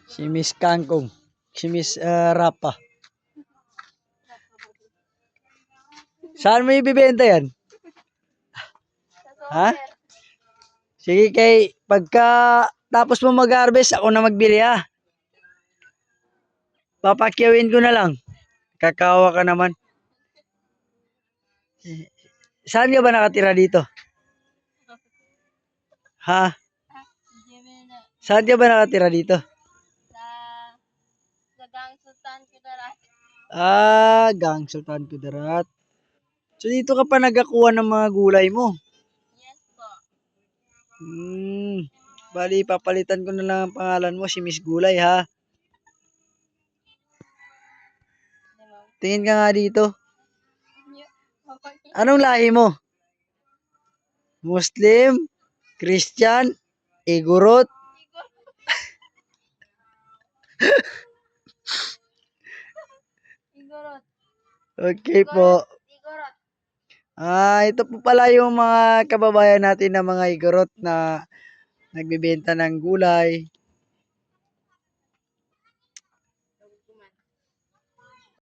Si Miss Kangkong. Si Miss Rapa. Saan mo ibibenta yan? Ha? Sige kay pagka tapos mo mag-harvest, ako na magbili ha. Papakyawin ko na lang. Kakawa ka naman. Saan ka ba nakatira dito? Ha? Saan ka ba nakatira dito? Sa Gang Sultan Kudarat. Gang Sultan Kudarat. So dito ka pa nagakuha ng mga gulay mo? Yes po. Bali, papalitan ko na lang ang pangalan mo, si Miss Gulay ha. Tingin ka nga dito. Anong lahi mo? Muslim? Christian? Igorot? Igorot. Okay po. Igorot. Ito po pala yung mga kababayan natin na mga Igorot na nagbebenta ng gulay.